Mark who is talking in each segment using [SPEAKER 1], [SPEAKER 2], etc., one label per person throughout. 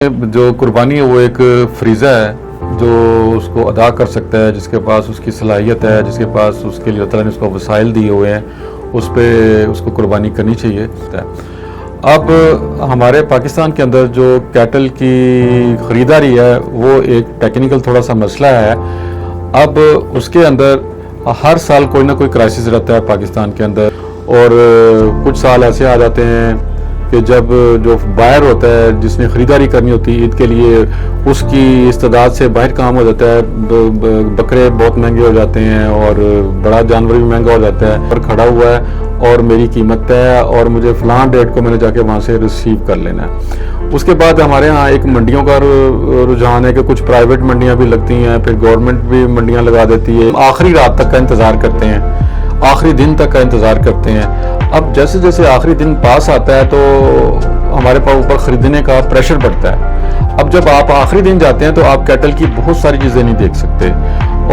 [SPEAKER 1] جو قربانی ہے وہ ایک فریضہ ہے جو اس کو ادا کر سکتا ہے، جس کے پاس اس کی صلاحیت ہے، جس کے پاس اس کے لیے اللہ تعالیٰ نے اس کو وسائل دیے ہوئے ہیں، اس پہ اس کو قربانی کرنی چاہیے۔ اب ہمارے پاکستان کے اندر جو کیٹل کی خریداری ہے وہ ایک ٹیکنیکل تھوڑا سا مسئلہ ہے۔ اب اس کے اندر ہر سال کوئی نہ کوئی کرائسس رہتا ہے پاکستان کے اندر، اور کچھ سال ایسے آ جاتے ہیں کہ جب جو بائر ہوتا ہے جس نے خریداری کرنی ہوتی ہے عید کے لیے، اس کی استعداد سے باہر کام ہو جاتا ہے، بکرے بہت مہنگے ہو جاتے ہیں اور بڑا جانور بھی مہنگا ہو جاتا ہے، اور کھڑا ہوا ہے اور میری قیمت طے ہے اور مجھے فلاں ڈیٹ کو میں نے جا کے وہاں سے ریسیو کر لینا ہے۔ اس کے بعد ہمارے ہاں ایک منڈیوں کا رجحان ہے کہ کچھ پرائیویٹ منڈیاں بھی لگتی ہیں، پھر گورنمنٹ بھی منڈیاں لگا دیتی ہے۔ آخری رات تک کا انتظار کرتے ہیں، آخری دن تک کا انتظار کرتے ہیں۔ اب جیسے جیسے آخری دن پاس آتا ہے تو ہمارے پاس اوپر خریدنے کا پریشر بڑھتا ہے۔ اب جب آپ آخری دن جاتے ہیں تو آپ کیٹل کی بہت ساری چیزیں نہیں دیکھ سکتے،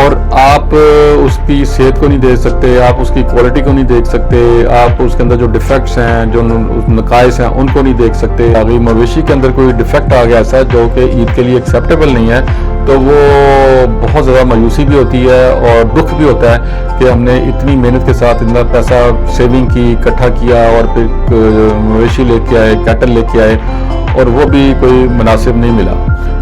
[SPEAKER 1] اور آپ اس کی صحت کو نہیں دیکھ سکتے، آپ اس کی کوالٹی کو نہیں دیکھ سکتے، آپ اس کے اندر جو ڈیفیکٹس ہیں، جو نقائص ہیں، ان کو نہیں دیکھ سکتے۔ اگر مویشی کے اندر کوئی ڈیفیکٹ آ گیا ایسا جو کہ عید کے لیے ایکسیپٹیبل نہیں ہے تو وہ بہت زیادہ مایوسی بھی ہوتی ہے اور دکھ بھی ہوتا ہے کہ ہم نے اتنی محنت کے ساتھ اتنا پیسہ سیونگ کی، اکٹھا کیا، اور پھر مویشی لے کے آئے، کیٹل لے کے آئے، اور وہ بھی کوئی مناسب نہیں ملا۔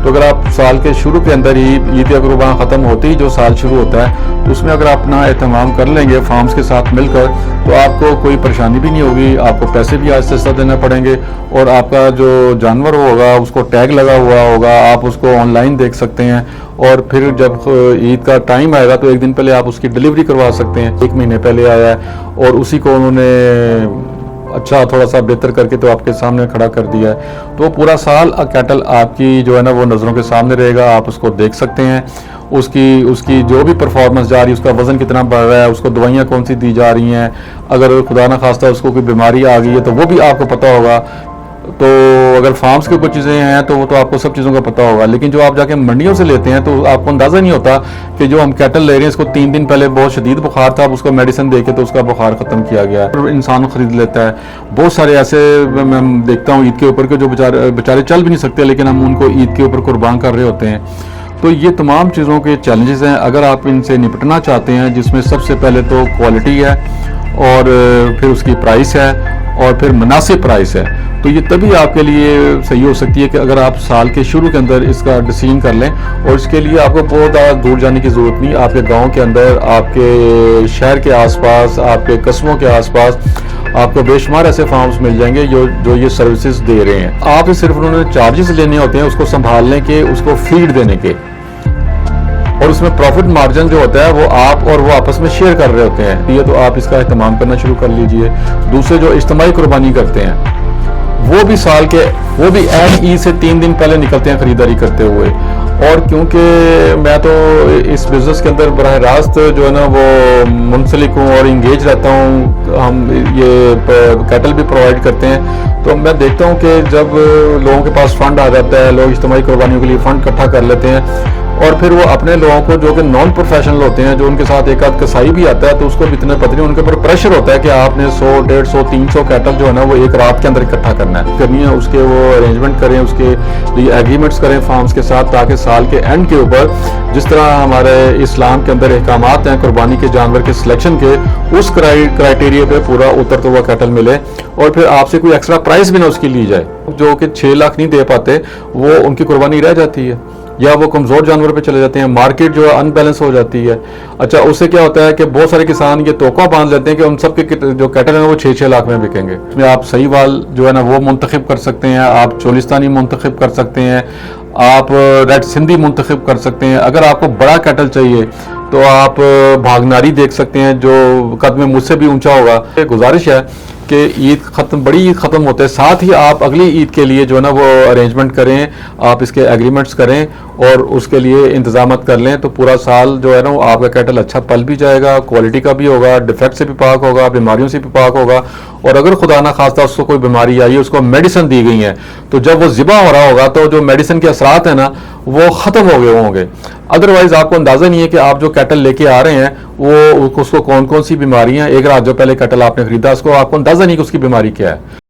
[SPEAKER 1] تو اگر آپ سال کے شروع کے اندر ہی عید یا قربان ختم ہوتے ہی جو سال شروع ہوتا ہے تو اس میں اگر آپ اپنا اہتمام کر لیں گے فارمز کے ساتھ مل کر تو آپ کو کوئی پریشانی بھی نہیں ہوگی، آپ کو پیسے بھی آہستہ آہستہ دینا پڑیں گے، اور آپ کا جو جانور ہوگا اس کو ٹیگ لگا ہوا ہوگا، آپ اس کو آن لائن دیکھ سکتے ہیں، اور پھر جب عید کا ٹائم آئے گا تو ایک دن پہلے آپ اس کی ڈیلیوری کروا سکتے ہیں۔ ایک مہینے پہلے آیا ہے اور اسی کو انہوں نے اچھا تھوڑا سا بہتر کر کے تو آپ کے سامنے کھڑا کر دیا ہے، تو پورا سال کیٹل آپ کی جو ہے نا وہ نظروں کے سامنے رہے گا، آپ اس کو دیکھ سکتے ہیں، اس کی جو بھی پرفارمنس جا رہی ہے، اس کا وزن کتنا بڑھ رہا ہے، اس کو دوائیاں کون سی دی جا رہی ہیں، اگر خدا نہ خواستہ اس کو کوئی بیماری آ گئی ہے تو وہ بھی آپ کو پتہ ہوگا۔ تو اگر فارمز کی کچھ چیزیں ہیں تو وہ تو آپ کو سب چیزوں کا پتہ ہوگا، لیکن جو آپ جا کے منڈیوں سے لیتے ہیں تو آپ کو اندازہ نہیں ہوتا کہ جو ہم کیٹل لے رہے ہیں اس کو 3 دن پہلے بہت شدید بخار تھا، اب اس کو میڈیسن دے کے تو اس کا بخار ختم کیا گیا ہے، انسان خرید لیتا ہے۔ بہت سارے ایسے میں دیکھتا ہوں عید کے اوپر کہ جو بیچارے چل بھی نہیں سکتے لیکن ہم ان کو عید کے اوپر قربان کر رہے ہوتے ہیں۔ تو یہ تمام چیزوں کے چیلنجز ہیں، اگر آپ ان سے نپٹنا چاہتے ہیں، جس میں سب سے پہلے تو کوالٹی ہے، اور پھر اس کی پرائس ہے، اور پھر مناسب پرائس ہے، تو یہ تبھی آپ کے لیے صحیح ہو سکتی ہے کہ اگر آپ سال کے شروع کے اندر اس کا ڈسیزن کر لیں، اور اس کے لیے آپ کو بہت زیادہ دور جانے کی ضرورت نہیں، آپ کے گاؤں کے اندر، آپ کے شہر کے آس پاس، آپ کے قصبوں کے آس پاس آپ کو بے شمار ایسے فارمز مل جائیں گے جو یہ سروسز دے رہے ہیں۔ آپ صرف انہوں نے چارجز لینے ہوتے ہیں اس کو سنبھالنے کے، اس کو فیڈ دینے کے، اور اس میں پروفٹ مارجن جو ہوتا ہے وہ آپ اور وہ آپس میں شیئر کر رہے ہوتے ہیں۔ یہ تو آپ اس کا اہتمام کرنا شروع کر لیجئے۔ دوسرے جو اجتماعی قربانی کرتے ہیں وہ بھی وہ بھی عید سے 3 دن پہلے نکلتے ہیں خریداری کرتے ہوئے، اور کیونکہ میں تو اس بزنس کے اندر براہ راست جو ہے نا وہ منسلک ہوں اور انگیج رہتا ہوں، ہم یہ کیٹل بھی پرووائڈ کرتے ہیں، تو میں دیکھتا ہوں کہ جب لوگوں کے پاس فنڈ آ جاتا ہے، لوگ اجتماعی قربانیوں کے لیے فنڈ اکٹھا کر لیتے ہیں، اور پھر وہ اپنے لوگوں کو جو کہ نان پروفیشنل ہوتے ہیں، جو ان کے ساتھ ایک آدھ کسائی بھی آتا ہے تو اس کو بھی اتنے پتہ نہیں، ان کے اوپر پریشر ہوتا ہے کہ آپ نے 100، 150، 300 کیٹل جو ہے نا وہ ایک رات کے اندر اکٹھا کرنا ہے، اس کے وہ ارینجمنٹ کریں، اس کے لیے ایگریمنٹس کریں فارمز کے ساتھ، تاکہ سال کے اینڈ کے اوپر جس طرح ہمارے اسلام کے اندر احکامات ہیں قربانی کے جانور کے سلیکشن کے، اس کرائیٹیریا پہ پورا اترتا ہوا کیٹل ملے، اور پھر آپ سے کوئی ایکسٹرا پرائز بھی نہ اس کی لی جائے۔ جو کہ 6 لاکھ نہیں دے پاتے وہ ان کی قربانی رہ جاتی ہے، یا وہ کمزور جانور پہ چلے جاتے ہیں، مارکیٹ جو ہے ان بیلنس ہو جاتی ہے۔ اچھا، اس سے کیا ہوتا ہے کہ بہت سارے کسان یہ توقع باندھ لیتے ہیں کہ ان سب کے جو کیٹل ہیں وہ 6-6 لاکھ میں بکیں گے۔ اس میں آپ صحیح وال جو ہے نا وہ منتخب کر سکتے ہیں، آپ چولستانی منتخب کر سکتے ہیں، آپ ریڈ سندھی منتخب کر سکتے ہیں۔ اگر آپ کو بڑا کیٹل چاہیے تو آپ بھاگناری دیکھ سکتے ہیں جو قد میں مجھ سے بھی اونچا ہوگا۔ گزارش ہے کہ بڑی عید ختم ہوتے ہیں ساتھ ہی آپ اگلی عید کے لیے جو ہے نا وہ ارینجمنٹ کریں، آپ اس کے ایگریمنٹس کریں اور اس کے لیے انتظامات کر لیں، تو پورا سال جو ہے نا آپ کا کیٹل اچھا پل بھی جائے گا، کوالٹی کا بھی ہوگا، ڈیفیکٹ سے بھی پاک ہوگا، بیماریوں سے بھی پاک ہوگا، اور اگر خدا نہ خواستہ اس کو کوئی بیماری آئی ہے، اس کو میڈیسن دی گئی ہیں، تو جب وہ ذبح ہو رہا ہوگا تو جو میڈیسن کے اثرات ہیں نا وہ ختم ہو گئے ہوں گے۔ ادروائز آپ کو اندازہ نہیں ہے کہ آپ جو کیٹل لے کے آ رہے ہیں وہ اس کو کون کون سی بیماریاں، ایک رات جو پہلے کیٹل آپ نے خریدا اس کو آپ کو اندازہ نہیں کہ اس کی بیماری کیا ہے۔